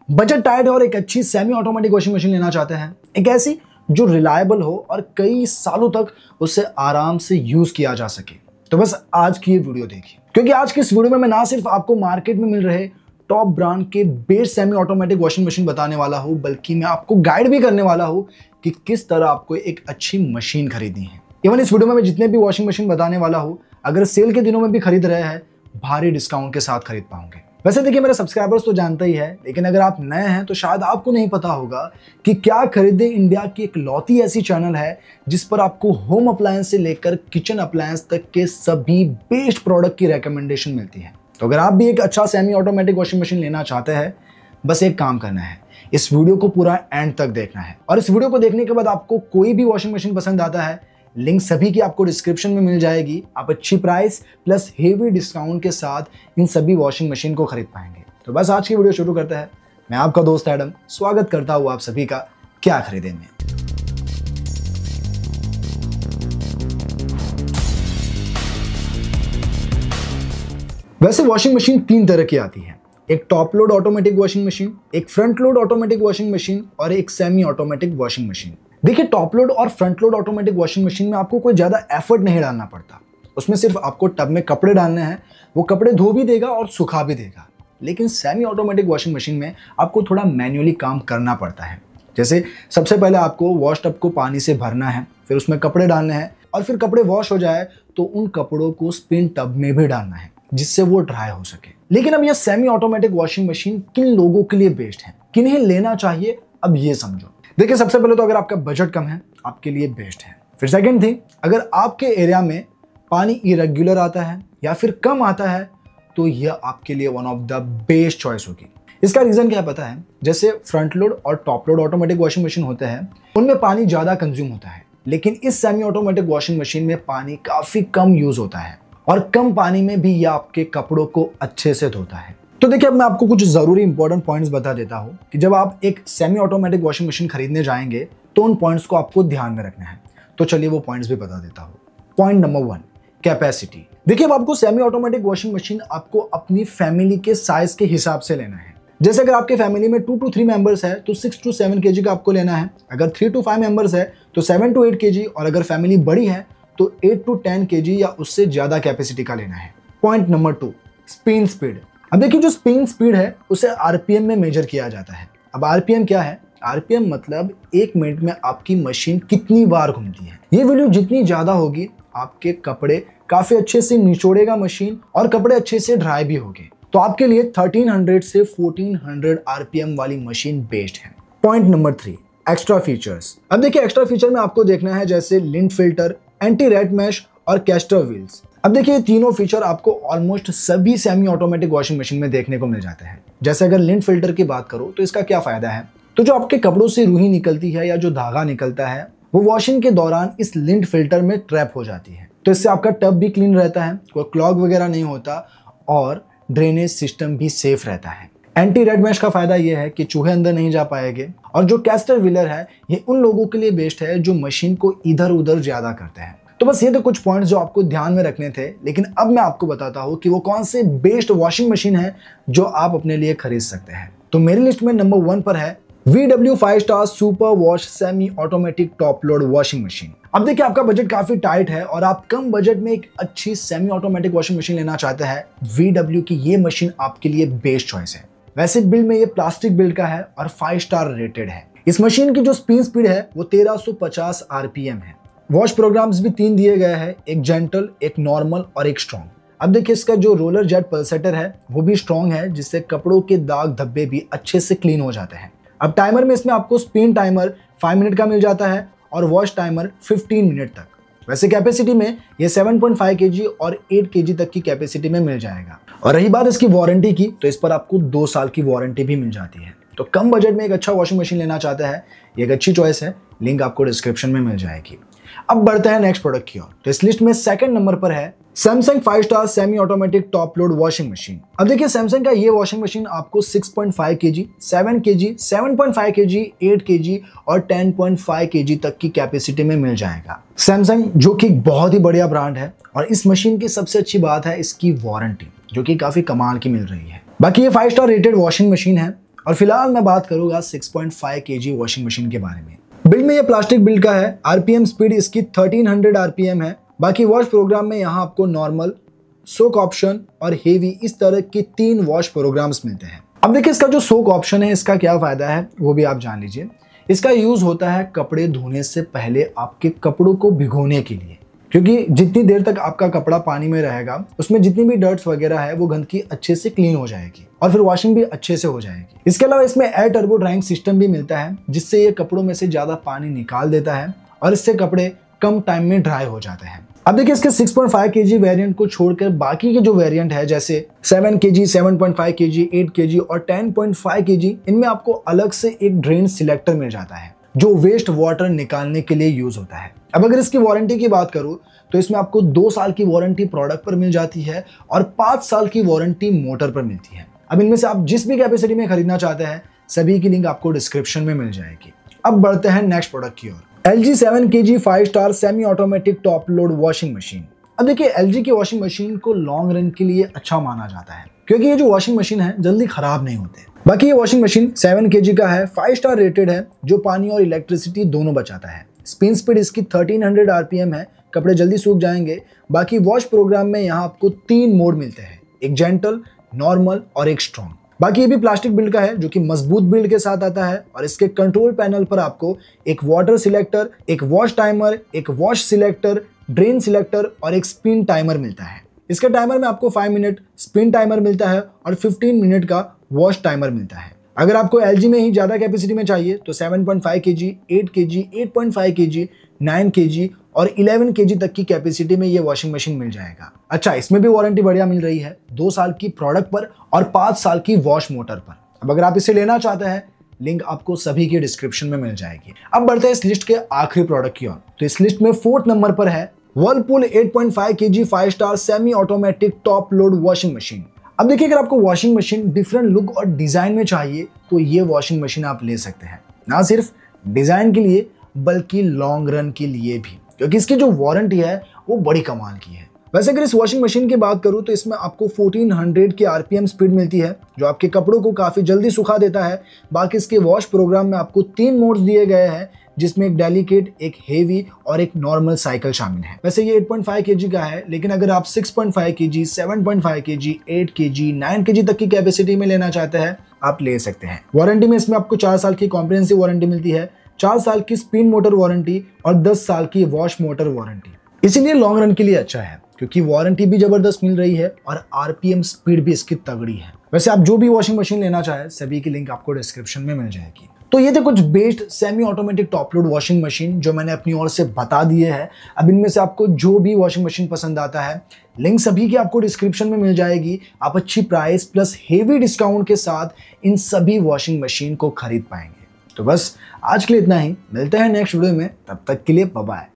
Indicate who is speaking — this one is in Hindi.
Speaker 1: बजट टाइट है और एक अच्छी सेमी ऑटोमेटिक वॉशिंग मशीन लेना चाहते हैं, एक ऐसी जो रिलायबल हो और कई सालों तक उसे आराम से यूज किया जा सके, तो बस आज की ये वीडियो देखिए। क्योंकि आज की इस वीडियो में मैं ना सिर्फ आपको मार्केट में मिल रहे टॉप ब्रांड के best semi automatic washing machine बताने वाला हूं, बल्कि मैं आपको गाइड भी करने वाला हूं कि किस तरह आपको एक अच्छी मशीन खरीदनी है। इवन इस वीडियो में मैं जितने भी वॉशिंग मशीन बताने वाला हूं, अगर सेल के दिनों में भी खरीद रहे हैं, भारी डिस्काउंट के साथ खरीद पाओगे। वैसे देखिए, मेरे सब्सक्राइबर्स तो जानते ही है, लेकिन अगर आप नए हैं तो शायद आपको नहीं पता होगा कि क्या खरीदे इंडिया की एक लौती ऐसी चैनल है जिस पर आपको होम अप्लायंस से लेकर किचन अप्लायंस तक के सभी बेस्ट प्रोडक्ट की रिकमेंडेशन मिलती है। तो अगर आप भी एक अच्छा सेमी ऑटोमेटिक वॉशिंग मशीन लेना चाहते हैं, बस एक काम करना है, इस वीडियो को पूरा एंड तक देखना है। और इस वीडियो को देखने के बाद आपको कोई भी वॉशिंग मशीन पसंद आता है, लिंक सभी की आपको डिस्क्रिप्शन में मिल जाएगी। आप अच्छी प्राइस प्लस हेवी डिस्काउंट के साथ इन सभी वॉशिंग मशीन को खरीद पाएंगे। तो बस आज की वीडियो शुरू करते हैं। मैं आपका दोस्त एडम स्वागत करता हूँ आप सभी का क्या खरीदे में। वैसे वॉशिंग मशीन तीन तरह की आती है, एक top load automatic washing machine, एक front load automatic washing machine और एक सेमी ऑटोमेटिक वॉशिंग मशीन। देखिए, टॉप लोड और front load automatic washing machine में आपको कोई ज्यादा एफर्ट नहीं डालना पड़ता। उसमें सिर्फ आपको टब में कपड़े डालने हैं, वो कपड़े धो भी देगा और सुखा भी देगा। लेकिन सेमी ऑटोमेटिक वॉशिंग मशीन में आपको थोड़ा मैन्युअली काम करना पड़ता है। जैसे सबसे पहले आपको वॉश टब को पानी से भरना है, फिर उसमें कपड़े डालने हैं और फिर कपड़े वॉश हो जाए तो उन कपड़ों को स्पिन टब में भी डालना है जिससे वो ड्राई हो सके। लेकिन अब यह सेमी ऑटोमेटिक वॉशिंग मशीन किन लोगों के लिए बेस्ट है, किन्हें लेना चाहिए, अब ये समझो। देखिए, सबसे पहले तो अगर आपका बजट कम है, आपके लिए बेस्ट है। फिर सेकंड थिंग, अगर आपके एरिया में पानी इरेगुलर आता है या फिर कम आता है तो यह आपके लिए one of the best choice होगी। इसका रीजन क्या पता है? जैसे फ्रंट लोड और top load automatic washing machine होते हैं, उनमें पानी ज्यादा कंज्यूम होता है, लेकिन इस सेमी ऑटोमेटिक वॉशिंग मशीन में पानी काफी कम यूज होता है और कम पानी में भी यह आपके कपड़ों को अच्छे से धोता है। तो देखिए, अब मैं आपको कुछ जरूरी इंपॉर्टेंट पॉइंट्स बता देता हूं कि जब आप एक सेमी ऑटोमेटिक वॉशिंग मशीन खरीदने जाएंगे तो उन पॉइंट्स को आपको ध्यान में रखना है। तो चलिए वो पॉइंट्स भी बता देता हूं। Point number 1, capacity. देखिए, अब आपको सेमी ऑटोमेटिक वॉशिंग मशीन आपको अपनी फैमिली के साइज के हिसाब से लेना है। जैसे अगर आपके फैमिली में 2 to 3 मेंबर्स है तो 6 to 7 kg का आपको लेना है। अगर 3 to 5 मेंबर्स है तो 7 to 8 kg, और अगर फैमिली बड़ी है तो 8 to 10 kg या उससे ज्यादा कैपेसिटी का लेना है। Point number 2, spin speed. अब देखिए, जो स्पिन स्पीड है उसे आरपीएम में मेजर किया जाता है। अब आरपीएम क्या है? आरपीएम मतलब 1 मिनट में आपकी मशीन कितनी बार घूमती है। ये वैल्यू जितनी ज्यादा होगी, आपके कपड़े काफी अच्छे से निचोड़ेगा मशीन और कपड़े अच्छे से ड्राई भी होंगे। तो आपके लिए 1300 से 1400 आरपीएम वाली मशीन बेस्ट है। Point number 3, extra features. अब देखिए, एक्स्ट्रा फीचर में आपको देखना है जैसे lint filter, anti rat mesh और कैस्टर व्हील्स। अब देखिए, ये तीनों फीचर आपको ऑलमोस्ट सभी सेमी ऑटोमेटिक वॉशिंग मशीन में देखने को मिल जाते हैं। जैसे अगर लिंट फिल्टर की बात करो तो इसका क्या फायदा है? तो जो आपके कपड़ों से रूही निकलती है या जो धागा निकलता है, वो वॉशिंग के दौरान इस लिंट फिल्टर में ट्रैप हो जाती है। तो इससे आपका टब भी क्लीन रहता है, कोई क्लॉग वगैरह नहीं होता और ड्रेनेज सिस्टम भी सेफ रहता है। एंटी रेड मैश का फायदा यह है कि चूहे अंदर नहीं जा पाएंगे। और जो कैस्टर व्हीलर है, ये उन लोगों के लिए बेस्ट है जो मशीन को इधर उधर ज्यादा करते हैं। तो बस ये तो कुछ पॉइंट्स जो आपको ध्यान में रखने थे, लेकिन अब मैं आपको बताता हूँ कि वो कौन से बेस्ट वॉशिंग मशीन है जो आप अपने लिए खरीद सकते हैं। तो मेरी लिस्ट में नंबर 1 पर है VW 5 star super wash semi automatic top load washing machine. अब देखिए, आपका बजट काफी टाइट है और आप कम बजट में एक अच्छी सेमी ऑटोमेटिक वॉशिंग मशीन लेना चाहते हैं, VW की ये मशीन आपके लिए बेस्ट चॉइस है। वैसे बिल्ड में ये प्लास्टिक बिल्ड का है और 5 स्टार रेटेड है। इस मशीन की जो स्पिन स्पीड है वो 1350 आरपीएम है। वॉश प्रोग्राम्स भी 3 दिए गए हैं, एक जेंटल, एक नॉर्मल और एक स्ट्रॉन्ग। अब देखिए, इसका जो रोलर जेट पल्सेटर है वो भी स्ट्रॉन्ग है, जिससे कपड़ों के दाग धब्बे भी अच्छे से क्लीन हो जाते हैं। अब टाइमर में इसमें आपको स्पिन टाइमर 5 मिनट का मिल जाता है और वॉश टाइमर 15 मिनट तक। वैसे कैपेसिटी में ये 7.5 kg और 8 kg तक की कैपेसिटी में मिल जाएगा। और रही बात इसकी वारंटी की, तो इस पर आपको 2 साल की वारंटी भी मिल जाती है। तो कम बजट में एक अच्छा वॉशिंग मशीन लेना चाहते हैं, ये एक अच्छी चॉइस है। लिंक आपको डिस्क्रिप्शन में मिल जाएगी। अब बढ़ते हैं नेक्स्ट प्रोडक्ट की ओर। तो इस लिस्ट में सेकंड नंबर पर है Samsung 5 star semi automatic top load washing machine. अब देखिए, सैमसंग का ये वॉशिंग मशीन आपको 6.5 kg, 7 kg, 7.5 kg, 8 kg और 10.5 kg तक की कैपेसिटी में मिल जाएगा। सैमसंग जो कि बहुत ही बढ़िया ब्रांड है, और इस मशीन की सबसे अच्छी बात है इसकी वारंटी, जो कि काफी कमाल की मिल रही है। बाकी ये 5 स्टार रेटेड वॉशिंग मशीन है और फिलहाल मैं बात करूंगा 6.5 kg वॉशिंग मशीन के बारे में। बिल्ड में ये प्लास्टिक बिल्ड का है। आरपीएम स्पीड इसकी 1300 आरपीएम है। बाकी वॉश प्रोग्राम में यहाँ आपको नॉर्मल, सोक ऑप्शन और हेवी इस तरह के 3 वॉश प्रोग्राम्स मिलते हैं। अब देखिए इसका जो सोक ऑप्शन है इसका क्या फायदा है वो भी आप जान लीजिए। इसका यूज होता है कपड़े धोने से पहले आपके कपड़ों को भिगोने के लिए, क्योंकि जितनी देर तक आपका कपड़ा पानी में रहेगा उसमें जितनी भी डर्ट्स वगैरह है वो गंदगी अच्छे से क्लीन हो जाएगी और फिर वॉशिंग भी अच्छे से हो जाएगी। इसके अलावा इसमें एयर टर्बो ड्राइंग सिस्टम भी मिलता है, जिससे ये कपड़ों में से ज्यादा पानी निकाल देता है और इससे कपड़े कम टाइम में ड्राई हो जाते हैं। अब देखिए इसके 6.5 kg वेरिएंट को छोड़कर बाकी के जो वेरिएंट है जैसे 7 kg, 7.5 kg, 8 kg और 10.5 kg, इनमें आपको अलग से एक ड्रेन सिलेक्टर मिल जाता है जो वेस्ट वाटर निकालने के लिए यूज होता है। अब अगर इसकी वारंटी की बात करूं तो इसमें आपको 2 साल की वारंटी प्रोडक्ट पर मिल जाती है और 5 साल की वारंटी मोटर पर मिलती है। अब इनमें से आप जिस भी कैपेसिटी में खरीदना चाहते हैं सभी की लिंक आपको डिस्क्रिप्शन में मिल जाएगी। अब बढ़ते हैं नेक्स्ट प्रोडक्ट की ओर। LG 7 kg 5 star semi automatic top load washing machine. अब देखिए LG की वॉशिंग मशीन को लॉन्ग रन के लिए अच्छा माना जाता है, क्योंकि ये जो वॉशिंग मशीन है जल्दी खराब नहीं होते। बाकी ये वॉशिंग मशीन 7 kg का है, 5 स्टार रेटेड है, जो पानी और इलेक्ट्रिसिटी दोनों बचाता है। स्पिन स्पीड इसकी 1300 आरपीएम है, कपड़े जल्दी सूख जाएंगे। बाकी वॉश प्रोग्राम में यहाँ आपको 3 मोड मिलते हैं, एक जेंटल, नॉर्मल और एक स्ट्रॉन्ग। बाकी ये भी प्लास्टिक बिल्ड का है जो कि मजबूत बिल्ड के साथ आता है और इसके कंट्रोल पैनल पर आपको एक वाटर सिलेक्टर, एक वॉश टाइमर, एक वॉश सिलेक्टर, ड्रेन सिलेक्टर और एक स्पिन टाइमर मिलता है। इसके टाइमर में आपको 5 मिनट स्पिन टाइमर मिलता है और 15 मिनट का वॉश टाइमर मिलता है। अगर आपको LG में ही ज्यादा कैपेसिटी में चाहिए तो 7.5 kg, 8 kg, 8.5 kg, 9 kg और 11 kg तक की कैपेसिटी में ये वॉशिंग मशीन मिल जाएगा। अच्छा, इसमें भी वारंटी बढ़िया मिल रही है, 2 साल की प्रोडक्ट पर और 5 साल की वॉश मोटर पर। अब अगर आप इसे लेना चाहते हैं लिंक आपको सभी के डिस्क्रिप्शन में मिल जाएगी। अब बढ़ते हैं इस लिस्ट के आखिरी प्रोडक्ट की ओर। तो इस लिस्ट में 4th नंबर पर है Whirlpool 8.5 kg 5 star semi automatic top load washing machine. अब देखिए अगर आपको वॉशिंग मशीन डिफरेंट लुक और डिजाइन में चाहिए तो ये वॉशिंग मशीन आप ले सकते हैं, ना सिर्फ डिजाइन के लिए बल्कि लॉन्ग रन के लिए भी, क्योंकि इसकी जो वारंटी है वो बड़ी कमाल की है। वैसे अगर इस वॉशिंग मशीन की बात करूं तो इसमें आपको 1400 की आरपीएम स्पीड मिलती है जो आपके कपड़ों को काफी जल्दी सुखा देता है। बाकी इसके वॉश प्रोग्राम में आपको 3 मोड्स दिए गए हैं, जिसमें एक डेलिकेट, एक हेवी और एक नॉर्मल साइकिल शामिल है। वैसे ये 8.5 kg का है, लेकिन अगर आप 6.5 kg, 7.5 kg, 8 kg, 9 kg तक की कैपेसिटी में लेना चाहते हैं आप ले सकते हैं। वारंटी में इसमें आपको 4 साल की कॉम्प्रिहेंसिव वारंटी मिलती है, 4 साल की स्पिन मोटर वारंटी और 10 साल की वॉश मोटर वारंटी। इसीलिए लॉन्ग रन के लिए अच्छा है, क्योंकि वारंटी भी जबरदस्त मिल रही है और आरपीएम स्पीड भी इसकी तगड़ी है। वैसे आप जो भी वॉशिंग मशीन लेना चाहे सभी की लिंक आपको डिस्क्रिप्शन में मिल जाएगी। तो ये थे कुछ based semi automatic top load washing machine जो मैंने अपनी ओर से बता दिए हैं। अब इनमें से आपको जो भी वॉशिंग मशीन पसंद आता है लिंक सभी की आपको डिस्क्रिप्शन में मिल जाएगी। आप अच्छी प्राइस प्लस हेवी डिस्काउंट के साथ इन सभी वॉशिंग मशीन को खरीद पाएंगे। तो बस आज के लिए इतना ही, मिलते हैं नेक्स्ट वीडियो में, तब तक के लिए बाय बाय।